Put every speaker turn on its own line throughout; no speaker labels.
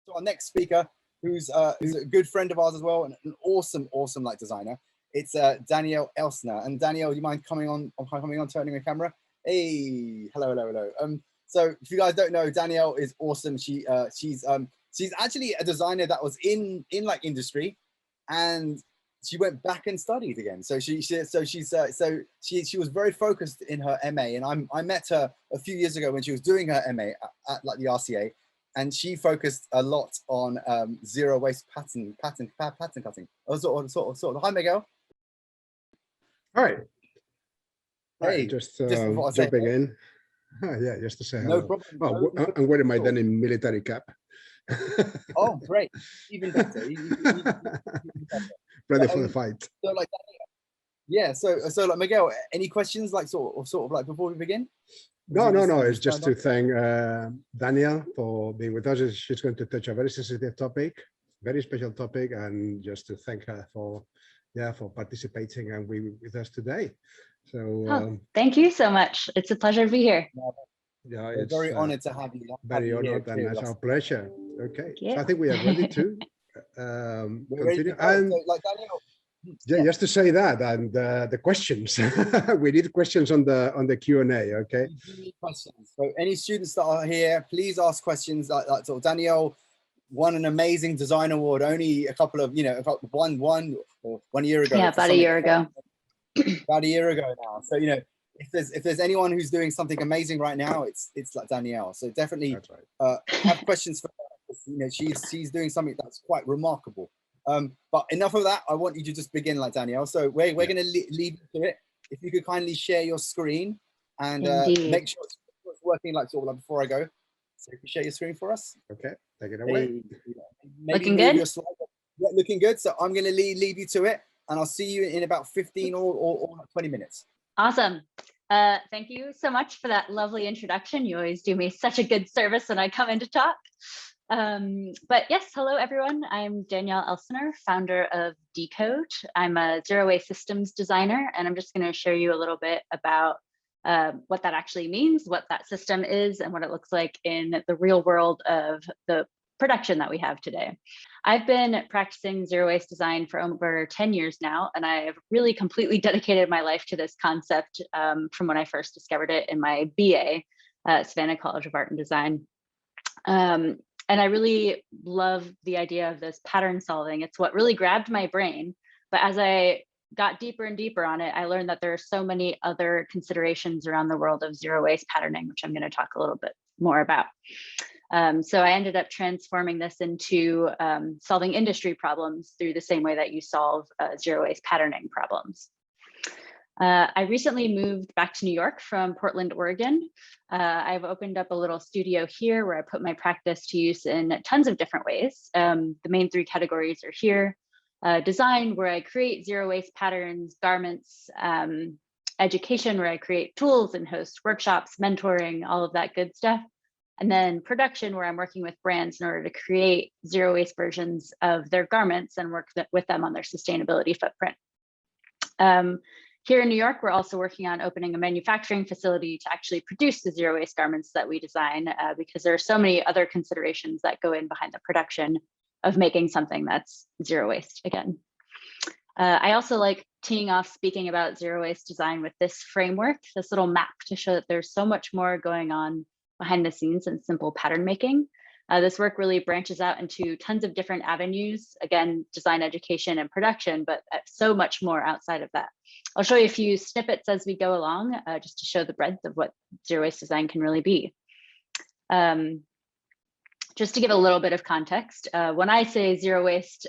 to our next speaker, who's a good friend of ours as well, and an awesome like designer. It's Danielle Elsner. And Danielle, you mind coming on, turning the camera? Hey, hello. So if you guys don't know, Danielle is awesome. She's actually a designer that was in like industry, and she went back and studied again. So she was very focused in her MA, and I met her a few years ago when she was doing her MA at like the RCA, and she focused a lot on zero waste pattern cutting. Sort of. Hi, Miguel.
Hi.
Hey,
just jumping in. Yeah, just to say hello.
No problem.
Oh, I'm wearing my Denim military cap.
Oh, great! Even better.
Ready for the fight.
So like, yeah. So like, Miguel, any questions like sort of like before we begin?
No. It's just to thank Danielle for being with us. She's going to touch a very sensitive topic, very special topic, and just to thank her for participating and with us today. So
thank you so much. It's a pleasure to be here.
Yeah, it's very honored to have you.
Very honored, and it's our pleasure. Okay, so I think we are ready to continue. And
like Danielle,
just to say that, and the questions, we need questions on the Q&A. Okay.
Questions. So any students that are here, please ask questions. Like sort of Danielle won an amazing design award only a couple of, one year ago.
Yeah, about a year ago.
About a year ago now. So if there's anyone who's doing something amazing right now, it's like Danielle. So definitely have questions for her. She's doing something that's quite remarkable. But enough of that. I want you to just begin like Danielle. So we're going to leave you to it. If you could kindly share your screen and make sure it's working like sort of like before I go. So if you share your screen for us.
Okay, take it away.
Looking good?
Yeah, looking good. So I'm going to leave you to it, and I'll see you in about 15 or 20 minutes.
Awesome. Thank you so much for that lovely introduction. You always do me such a good service when I come in to talk. But yes, hello everyone. I'm Danielle Elsner, founder of DECODE. I'm a zero waste systems designer, and I'm just going to show you a little bit about what that actually means, what that system is, and what it looks like in the real world of the production that we have today. I've been practicing zero waste design for over 10 years now, and I've really completely dedicated my life to this concept from when I first discovered it in my BA at Savannah College of Art and Design. And I really love the idea of this pattern solving. It's what really grabbed my brain. But as I got deeper and deeper on it, I learned that there are so many other considerations around the world of zero waste patterning, which I'm going to talk a little bit more about. So I ended up transforming this into solving industry problems through the same way that you solve zero waste patterning problems. I recently moved back to New York from Portland, Oregon. I've opened up a little studio here where I put my practice to use in tons of different ways. The main three categories are here. Design, where I create zero waste patterns, garments, education, where I create tools and host workshops, mentoring, all of that good stuff. And then production, where I'm working with brands in order to create zero waste versions of their garments and work with them on their sustainability footprint. Here in New York, we're also working on opening a manufacturing facility to actually produce the zero waste garments that we design, because there are so many other considerations that go in behind the production of making something that's zero waste again. I also like teeing off speaking about zero waste design with this framework, this little map to show that there's so much more going on behind the scenes in simple pattern making. This work really branches out into tons of different avenues, again, design, education, and production, but so much more outside of that. I'll show you a few snippets as we go along, just to show the breadth of what zero waste design can really be. Just to give a little bit of context, when I say zero waste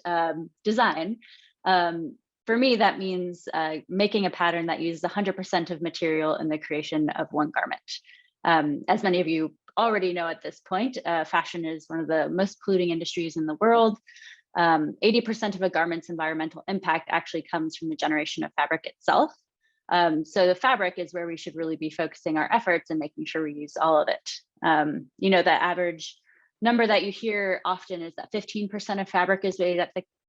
design, for me, that means making a pattern that uses 100% of material in the creation of one garment. As many of you already know at this point, fashion is one of the most polluting industries in the world. 80% of a garment's environmental impact actually comes from the generation of fabric itself. So the fabric is where we should really be focusing our efforts and making sure we use all of it. The average number that you hear often is that 15% of fabric is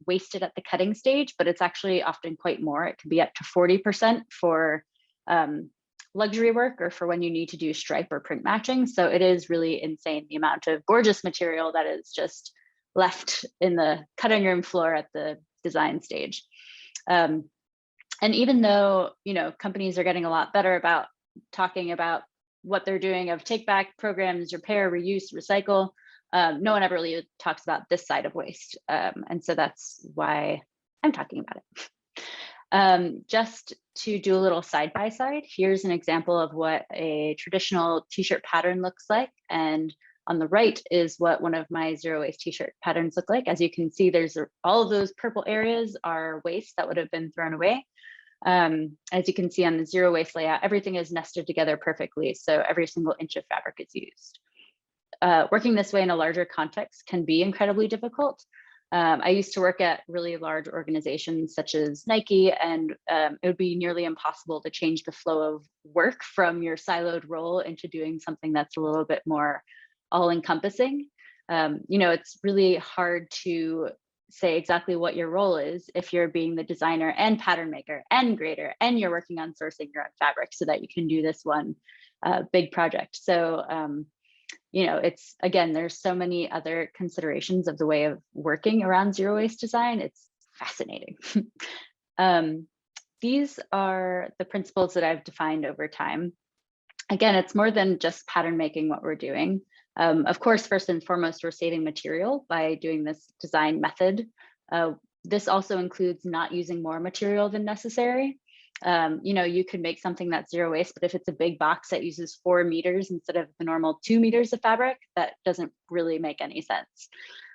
wasted at the cutting stage, but it's actually often quite more. It could be up to 40% for luxury work or for when you need to do stripe or print matching. So it is really insane the amount of gorgeous material that is just left in the cutting room floor at the design stage. And even though, you know, companies are getting a lot better about talking about what they're doing of take back programs, repair, reuse, recycle, no one ever really talks about this side of waste. And so that's why I'm talking about it. Just to do a little side by side, here's an example of what a traditional t-shirt pattern looks like. And on the right is what one of my zero waste t-shirt patterns look like. As you can see, there's all of those purple areas are waste that would have been thrown away. As you can see on the zero waste layout, everything is nested together perfectly. So every single inch of fabric is used. Working this way in a larger context can be incredibly difficult. I used to work at really large organizations such as Nike, and it would be nearly impossible to change the flow of work from your siloed role into doing something that's a little bit more all-encompassing. You know, it's really hard to say exactly what your role is if you're being the designer and pattern maker and grader, and you're working on sourcing your own fabric so that you can do this one big project. So, you know, it's, again, there's so many other considerations of the way of working around zero waste design. It's fascinating. These are the principles that I've defined over time. Again, it's more than just pattern making what we're doing. Of course, first and foremost, we're saving material by doing this design method. This also includes not using more material than necessary. You know, you could make something that's zero waste, but if it's a big box that uses 4 meters instead of the normal 2 meters of fabric, that doesn't really make any sense.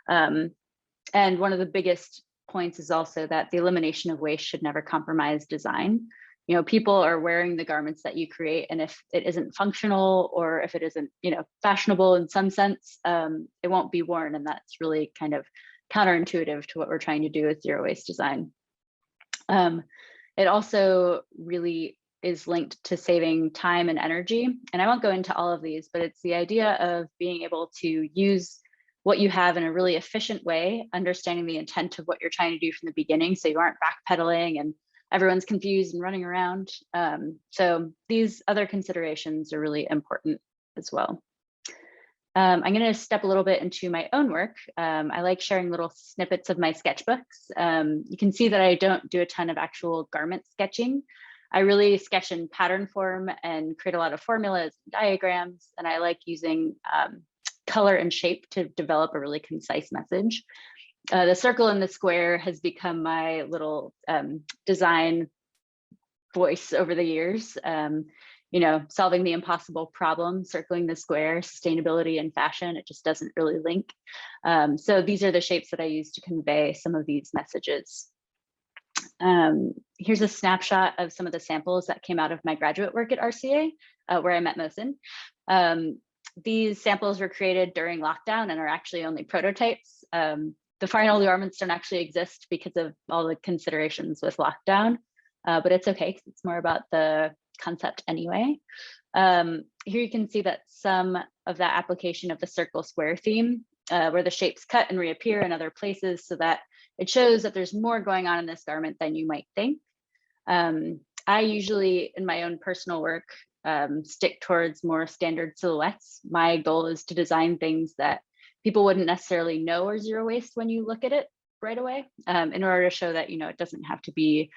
And one of the biggest points is also that the elimination of waste should never compromise design. You know, people are wearing the garments that you create, and if it isn't functional or if it isn't, you know, fashionable in some sense, it won't be worn, and that's really kind of counterintuitive to what we're trying to do with zero waste design. It also really is linked to saving time and energy, and I won't go into all of these, but it's the idea of being able to use what you have in a really efficient way, understanding the intent of what you're trying to do from the beginning, so you aren't backpedaling and everyone's confused and running around. So these other considerations are really important as well. I'm going to step a little bit into my own work. I like sharing little snippets of my sketchbooks. You can see that I don't do a ton of actual garment sketching. I really sketch in pattern form and create a lot of formulas and diagrams, and I like using color and shape to develop a really concise message. The circle and the square has become my little design voice over the years. You know, solving the impossible problem, circling the square, sustainability and fashion, it just doesn't really link. So these are the shapes that I use to convey some of these messages. Here's a snapshot of some of the samples that came out of my graduate work at RCA, where I met Mohsen. These samples were created during lockdown and are actually only prototypes. The final garments don't actually exist because of all the considerations with lockdown, but it's okay because it's more about the concept anyway. Here you can see that some of that application of the circle square theme, where the shapes cut and reappear in other places, so that it shows that there's more going on in this garment than you might think. I usually, in my own personal work, stick towards more standard silhouettes. My goal is to design things that people wouldn't necessarily know are zero waste when you look at it right away, in order to show that, you know, it doesn't have to be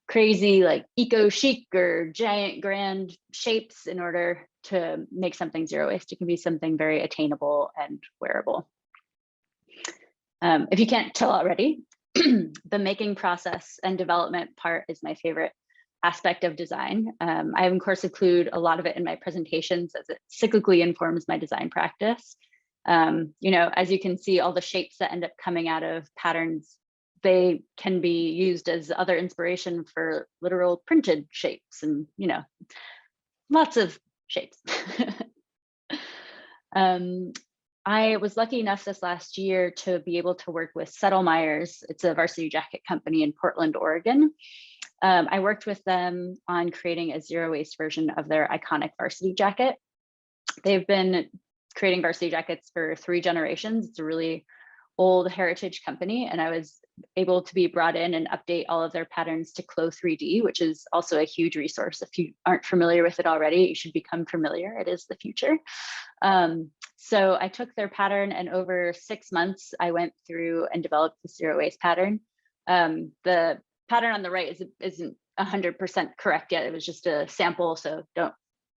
crazy like eco chic or giant grand shapes in order to make something zero waste. It can be something very attainable and wearable. If you can't tell already, the making process and development part is my favorite aspect of design. I of course include a lot of it in my presentations as it cyclically informs my design practice. You know, as you can see, all the shapes that end up coming out of patterns, they can be used as other inspiration for literal printed shapes and, you know, lots of shapes. I was lucky enough this last year to be able to work with Settlemeyers. It's a varsity jacket company in Portland, Oregon. I worked with them on creating a zero waste version of their iconic varsity jacket. They've been creating varsity jackets for 3 generations. It's a really old heritage company, and I was able to be brought in and update all of their patterns to Clo 3D, which is also a huge resource. If you aren't familiar with it already, you should become familiar. It is the future. So I took their pattern, and over 6 months, I went through and developed the zero waste pattern. The pattern on the right isn't 100% correct yet. It was just a sample, so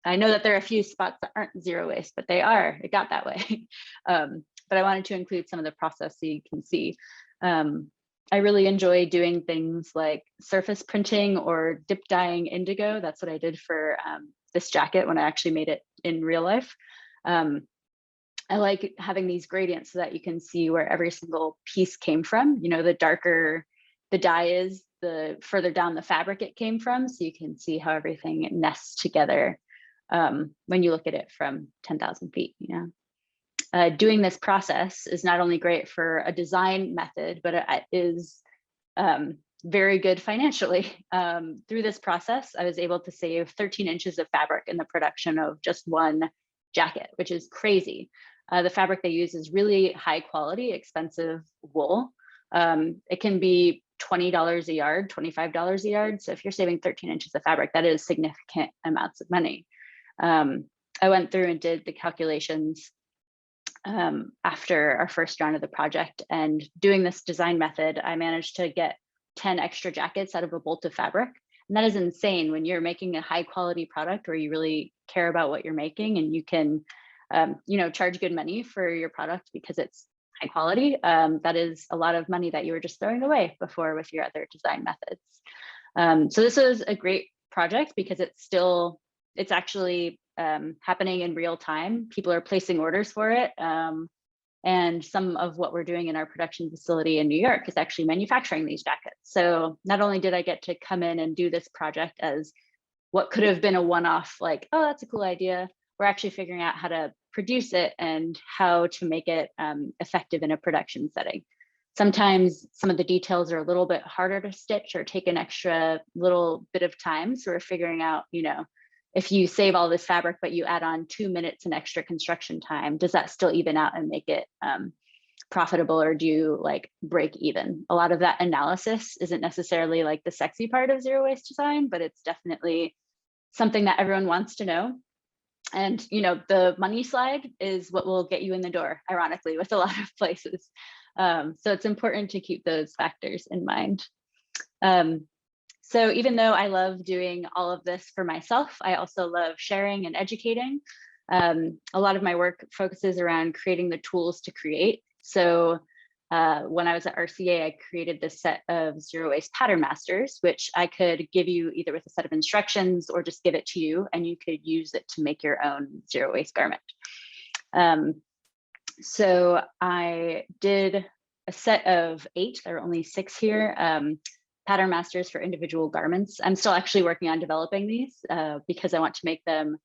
I know that there are a few spots that aren't zero waste, but they are. It got that way. But I wanted to include some of the process so you can see. I really enjoy doing things like surface printing or dip dyeing indigo. That's what I did for this jacket when I actually made it in real life. I like having these gradients so that you can see where every single piece came from. You know, the darker the dye is, the further down the fabric it came from. So you can see how everything nests together when you look at it from 10,000 feet, you know. Doing this process is not only great for a design method, but it is very good financially. Through this process, I was able to save 13 inches of fabric in the production of just one jacket, which is crazy. The fabric they use is really high quality, expensive wool. It can be $20 a yard, $25 a yard. So if you're saving 13 inches of fabric, that is significant amounts of money. I went through and did the calculations after our first round of the project, and doing this design method, I managed to get 10 extra jackets out of a bolt of fabric. And that is insane when you're making a high quality product where you really care about what you're making, and you can, you know, charge good money for your product because it's high quality. That is a lot of money that you were just throwing away before with your other design methods. So this was a great project because it's actually happening in real time. People are placing orders for it. And some of what we're doing in our production facility in New York is actually manufacturing these jackets. So not only did I get to come in and do this project as what could have been a one-off, like, oh, that's a cool idea, we're actually figuring out how to produce it and how to make it effective in a production setting. Sometimes some of the details are a little bit harder to stitch or take an extra little bit of time. So we're figuring out, you know, if you save all this fabric, but you add on 2 minutes in extra construction time, does that still even out and make it profitable, or do you like break even? A lot of that analysis isn't necessarily like the sexy part of zero waste design, but it's definitely something that everyone wants to know. And, you know, the money slide is what will get you in the door, ironically, with a lot of places. So it's important to keep those factors in mind. So even though I love doing all of this for myself, I also love sharing and educating. A lot of my work focuses around creating the tools to create. So when I was at RCA, I created this set of zero waste pattern masters, which I could give you either with a set of instructions or just give it to you, and you could use it to make your own zero waste garment. So I did a set of 8, there are only 6 here, pattern masters for individual garments. I'm still actually working on developing these because I want to make them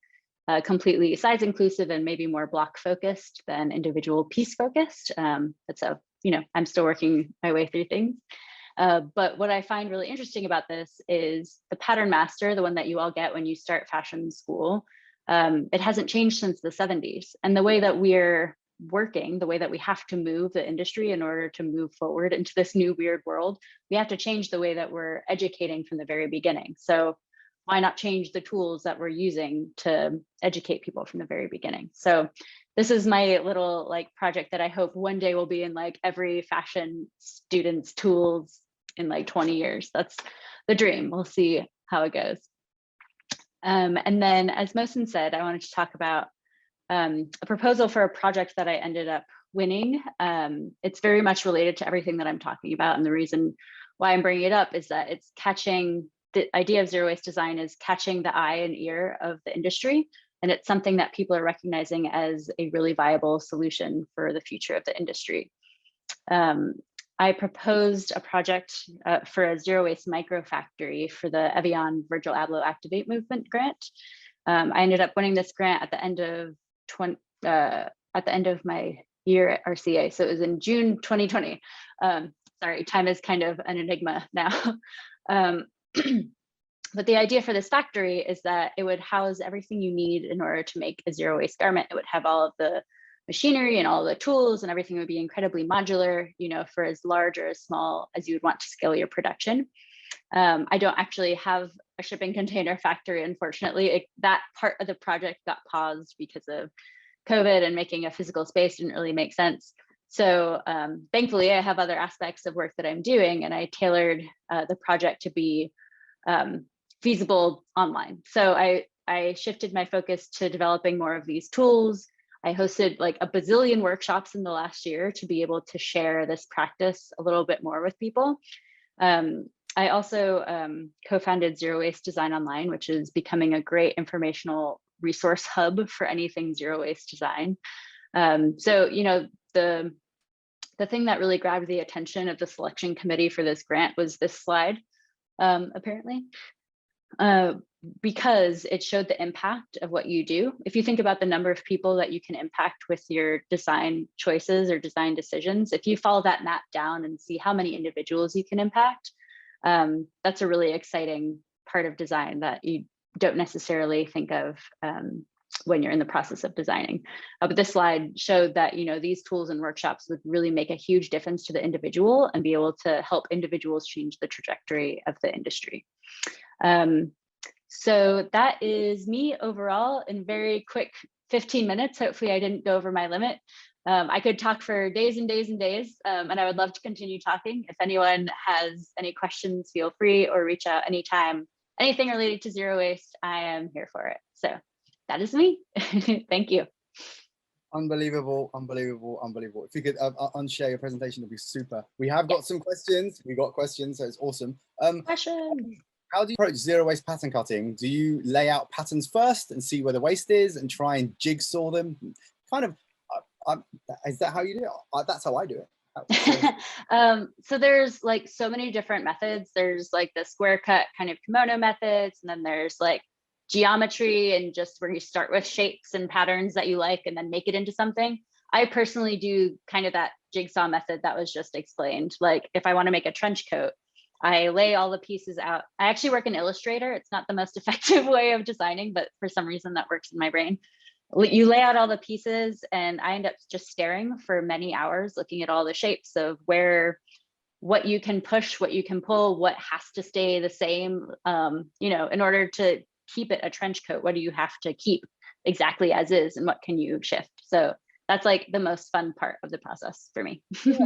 completely size inclusive and maybe more block focused than individual piece focused. But so, you know, I'm still working my way through things. But what I find really interesting about this is the pattern master, the one that you all get when you start fashion school, it hasn't changed since the 70s. And the way that we're working, the way that we have to move the industry in order to move forward into this new weird world, we have to change the way that we're educating from the very beginning. So why not change the tools that we're using to educate people from the very beginning? So this is my little like project that I hope one day will be in like every fashion student's tools in like 20 years. That's the dream. We'll see how it goes. And then, as Mohsen said, I wanted to talk about a proposal for a project that I ended up winning. It's very much related to everything that I'm talking about. And the reason why I'm bringing it up is that it's catching, the idea of zero waste design is catching the eye and ear of the industry. And it's something that people are recognizing as a really viable solution for the future of the industry. I proposed a project for a zero waste micro factory for the Evian Virgil Abloh Activate Movement grant. I ended up winning this grant at the end of my year at RCA. So it was in June 2020. Sorry, time is kind of an enigma now. But the idea for this factory is that it would house everything you need in order to make a zero waste garment. It would have all of the machinery and all the tools, and everything would be incredibly modular, you know, for as large or as small as you would want to scale your production. I don't actually have a shipping container factory, unfortunately. That part of the project got paused because of COVID and making a physical space didn't really make sense. So thankfully, I have other aspects of work that I'm doing, and I tailored the project to be feasible online. So I shifted my focus to developing more of these tools. I hosted like a bazillion workshops in the last year to be able to share this practice a little bit more with people. I also co-founded Zero Waste Design Online, which is becoming a great informational resource hub for anything zero waste design. So, you know, the thing that really grabbed the attention of the selection committee for this grant was this slide, apparently, because it showed the impact of what you do. If you think about the number of people that you can impact with your design choices or design decisions, if you follow that map down and see how many individuals you can impact, that's a really exciting part of design that you don't necessarily think of when you're in the process of designing. But this slide showed that, you know, these tools and workshops would really make a huge difference to the individual and be able to help individuals change the trajectory of the industry. So that is me overall in very quick 15 minutes. Hopefully I didn't go over my limit. I could talk for days and days and days, and I would love to continue talking. If anyone has any questions, feel free or reach out anytime. Anything related to zero waste, I am here for it. So that is me. Thank you.
Unbelievable, unbelievable, unbelievable. If you could unshare your presentation, it'd be super. We have got some questions. We got questions, so it's awesome.
Questions.
How do you approach zero waste pattern cutting? Do you lay out patterns first and see where the waste is and try and jigsaw them? Kind of, is that how you do it? That's how I do it.
So there's like so many different methods. There's like the square cut kind of kimono methods, and then there's like geometry and just where you start with shapes and patterns that you like and then make it into something. I personally do kind of that jigsaw method that was just explained. Like if I want to make a trench coat, I lay all the pieces out. I actually work in Illustrator. It's not the most effective way of designing, but for some reason that works in my brain. You lay out all the pieces and I end up just staring for many hours, looking at all the shapes of what you can push, what you can pull, what has to stay the same, you know, in order to keep it a trench coat, what do you have to keep exactly as is and what can you shift? So that's like the most fun part of the process for me.
Yeah,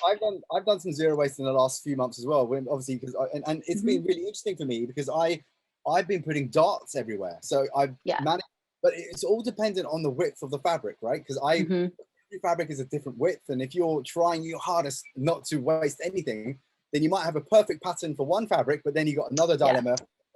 I've done some zero waste in the last few months as well. When obviously, because and it's been really interesting for me because I've been putting darts everywhere. So I've managed, but it's all dependent on the width of the fabric, right? Because every fabric is a different width, and if you're trying your hardest not to waste anything, then you might have a perfect pattern for one fabric, but then you got another dilemma.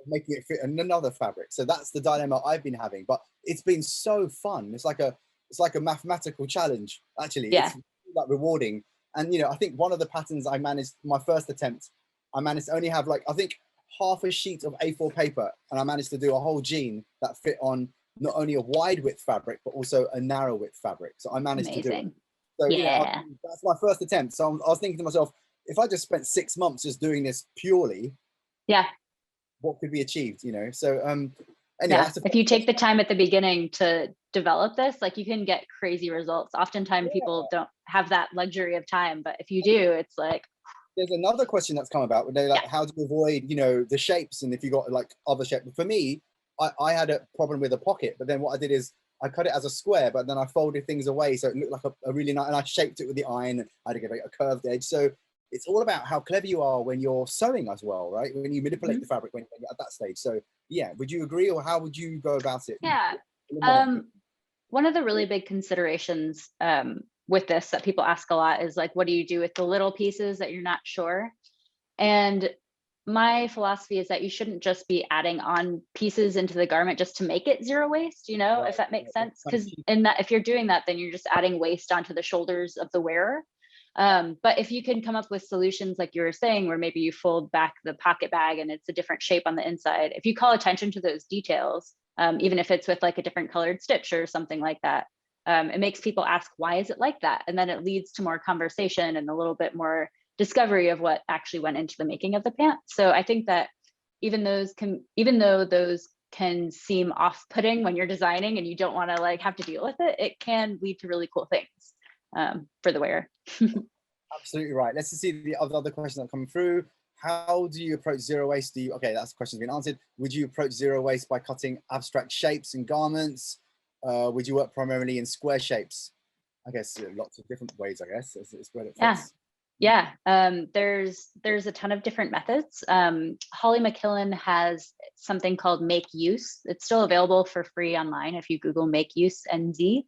Making it fit in another fabric. So that's the dilemma I've been having, but it's been so fun. It's like a mathematical challenge, actually. It's like rewarding. And you know, I think one of the patterns I managed, my first attempt, I managed to only have like, I think half a sheet of A4 paper, and I managed to do a whole jean that fit on not only a wide width fabric, but also a narrow width fabric. So I managed to do it. So you know, that's my first attempt. So I was thinking to myself, if I just spent 6 months just doing this purely, what could be achieved, you know? So anyway,
if you take the time at the beginning to develop this, like you can get crazy results. Oftentimes people don't have that luxury of time, but if you do, it's like.
There's another question that's come about, like how to avoid, you know, the shapes, and if you got like other shapes. For me, I had a problem with a pocket, but then what I did is I cut it as a square, but then I folded things away so it looked like a really nice, and I shaped it with the iron, and I had to give it a curved edge. So it's all about how clever you are when you're sewing as well, right? When you manipulate the fabric when you're at that stage. So yeah, would you agree, or how would you go about it?
Yeah. One of the really big considerations with this that people ask a lot is like, what do you do with the little pieces that you're not sure? And my philosophy is that you shouldn't just be adding on pieces into the garment just to make it zero waste, you know, if that makes sense. Because in that, if you're doing that, then you're just adding waste onto the shoulders of the wearer. But if you can come up with solutions like you were saying, where maybe you fold back the pocket bag and it's a different shape on the inside, if you call attention to those details, even if it's with like a different colored stitch or something like that, it makes people ask, why is it like that? And then it leads to more conversation and a little bit more discovery of what actually went into the making of the pant. So I think that even though those can seem off-putting when you're designing and you don't want to like have to deal with it, it can lead to really cool things for the wearer.
Absolutely right. Let's just see the other questions that are coming through. How do you approach zero waste? Okay, that's the question's been answered. Would you approach zero waste by cutting abstract shapes in garments? Would you work primarily in square shapes? I guess lots of different ways, I guess, is where it fits.
Yeah, there's a ton of different methods. Holly McKillen has something called Make Use. It's still available for free online if you Google Make Use NZ.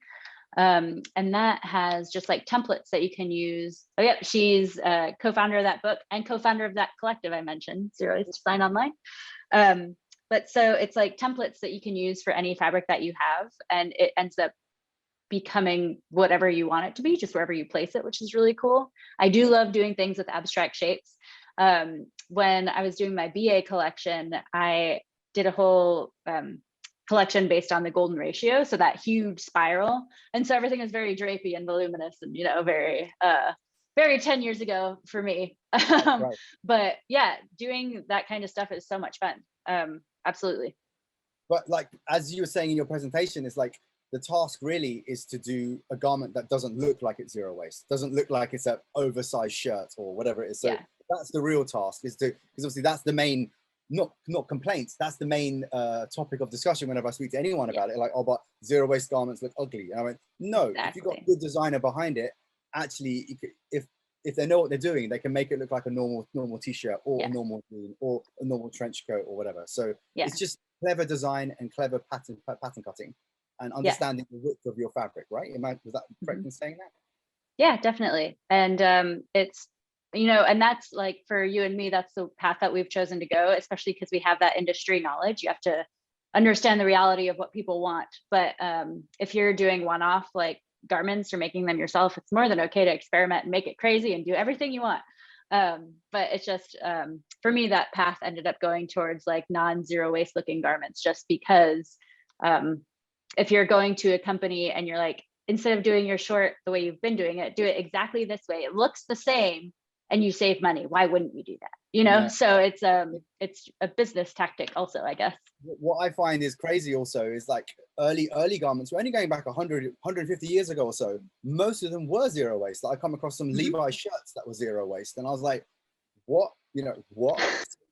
And that has just like templates that you can use. Oh yeah, she's co-founder of that book and co-founder of that collective I mentioned, Zero Waste Design Online. But so it's like templates that you can use for any fabric that you have, and it ends up becoming whatever you want it to be, just wherever you place it, which is really cool. I do love doing things with abstract shapes. When I was doing my BA collection, I did a whole collection based on the golden ratio, so that huge spiral. And so everything is very drapey and voluminous and, you know, very 10 years ago for me.
Right.
But yeah, doing that kind of stuff is so much fun. Absolutely.
But like, as you were saying in your presentation, it's like, the task really is to do a garment that doesn't look like it's zero waste, doesn't look like it's an oversized shirt or whatever it is. So that's the real task, is to, because obviously that's the main, not complaints, that's the main topic of discussion whenever I speak to anyone about it. Like, oh, but zero waste garments look ugly. And I went, no, if you've got a good designer behind it, actually, if they know what they're doing, they can make it look like a normal t-shirt or a normal jean or a normal trench coat or whatever. So it's just clever design and clever pattern cutting. And understanding the width of your fabric, right? Was that correct in saying that?
Yeah, definitely. And it's, you know, and that's like for you and me, that's the path that we've chosen to go, especially because we have that industry knowledge. You have to understand the reality of what people want. But if you're doing one-off like garments or making them yourself, it's more than okay to experiment and make it crazy and do everything you want. But it's just, for me, that path ended up going towards like non-zero waste looking garments, just because if you're going to a company and you're like, instead of doing your short the way you've been doing it, do it exactly this way. It looks the same and you save money. Why wouldn't you do that? You know, so it's a business tactic also, I guess.
What I find is crazy also is like early garments, we're only going back 100, 150 years ago or so. Most of them were zero waste. Like I come across some Levi shirts that were zero waste. And I was like, what, you know, what?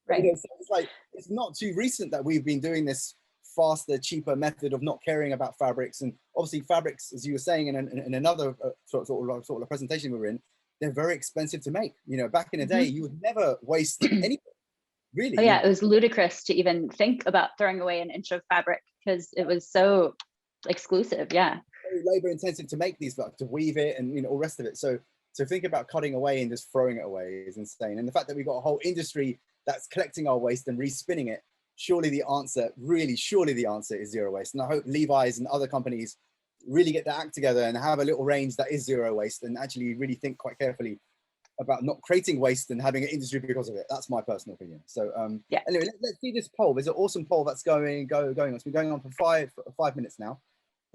Right.
You know, so it's like, it's not too recent that we've been doing this faster, cheaper method of not caring about fabrics. And obviously fabrics, as you were saying in another sort of presentation we were in, they're very expensive to make. You know, back in the day, you would never waste anything, really.
Oh yeah, it was ludicrous to even think about throwing away an inch of fabric because it was so exclusive. Yeah.
Very labor intensive to make these, like to weave it and, you know, all the rest of it. So to think about cutting away and just throwing it away is insane. And the fact that we've got a whole industry that's collecting our waste and respinning it, surely the answer is zero waste. And I hope Levi's and other companies really get their act together and have a little range that is zero waste and actually really think quite carefully about not creating waste and having an industry because of it. That's my personal opinion. So anyway, let's see this poll. There's an awesome poll that's going on. It's been going on for five minutes now.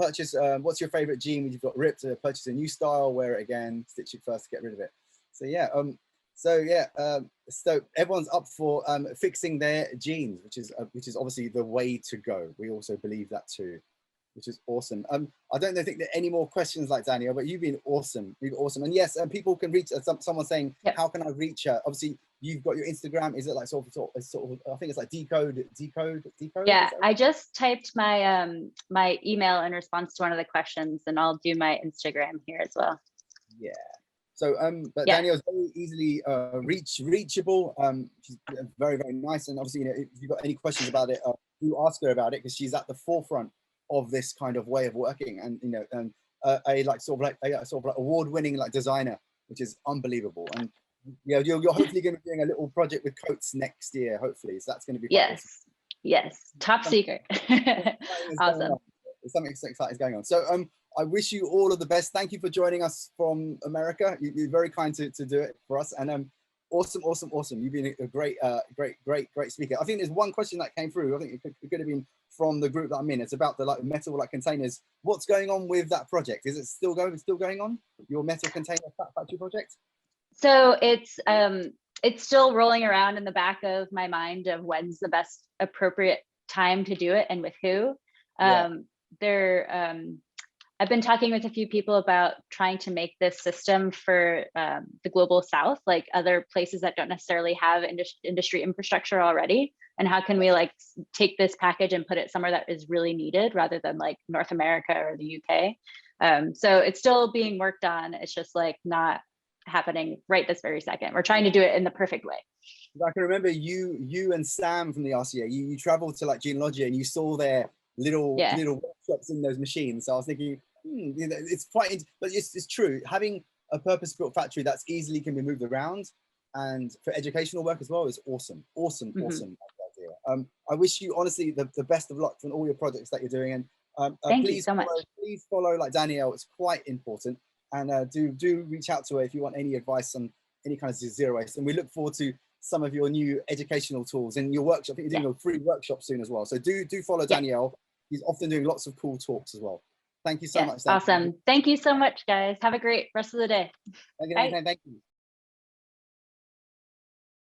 Purchase, what's your favorite jean you've got ripped? Purchase a new style, wear it again, stitch it first to get rid of it. So yeah, so everyone's up for fixing their jeans, which is obviously the way to go. We also believe that too, which is awesome. I don't think there are any more questions like Danielle, but you've been awesome. You've been awesome. And yes, people can reach someone saying, how can I reach her? Obviously, you've got your Instagram. Is it like sort of I think it's like decode?
Yeah, I just typed my my email in response to one of the questions, and I'll do my Instagram here as well.
Yeah. So, but Danielle's very easily reachable. She's very, very nice. And obviously, you know, if you've got any questions about it, do ask her about it, because she's at the forefront of this kind of way of working. And, you know, and a award-winning like designer, which is unbelievable. And yeah, you're hopefully going to be doing a little project with coats next year, hopefully. So that's going to be quite awesome.
Yes, top secret. Awesome.
Something exciting is going on. So I wish you all of the best. Thank you for joining us from America. You're very kind to do it for us. And awesome. You've been a great speaker. I think there's one question that came through. I think it could have been from the group that I'm in. It's about the like metal like containers. What's going on with that project? Is it still going on? Your metal container factory project? So
it's still rolling around in the back of my mind of when's the best appropriate time to do it and with who. I've been talking with a few people about trying to make this system for the global South, like other places that don't necessarily have industry infrastructure already, and how can we like take this package and put it somewhere that is really needed rather than like North America or the UK. So it's still being worked on. It's just like not happening right this very second. We're trying to do it in the perfect way.
I can remember you and Sam from the RCA, you traveled to like Genealogy and you saw their little workshops in those machines. So I was thinking, you know, it's quite, but it's true. Having a purpose-built factory that's easily can be moved around and for educational work as well is awesome. Awesome idea. I wish you honestly the best of luck on all your projects that you're doing. And
thank you so much.
Please follow like Danielle. It's quite important. And do reach out to her if you want any advice on any kind of zero waste. And we look forward to some of your new educational tools in your workshop. I think you're doing a free workshop soon as well. So do follow Danielle. He's often doing lots of cool talks as well. Thank you so much.
Awesome. Thank you so much, guys. Have a great rest of the day.
Thank you.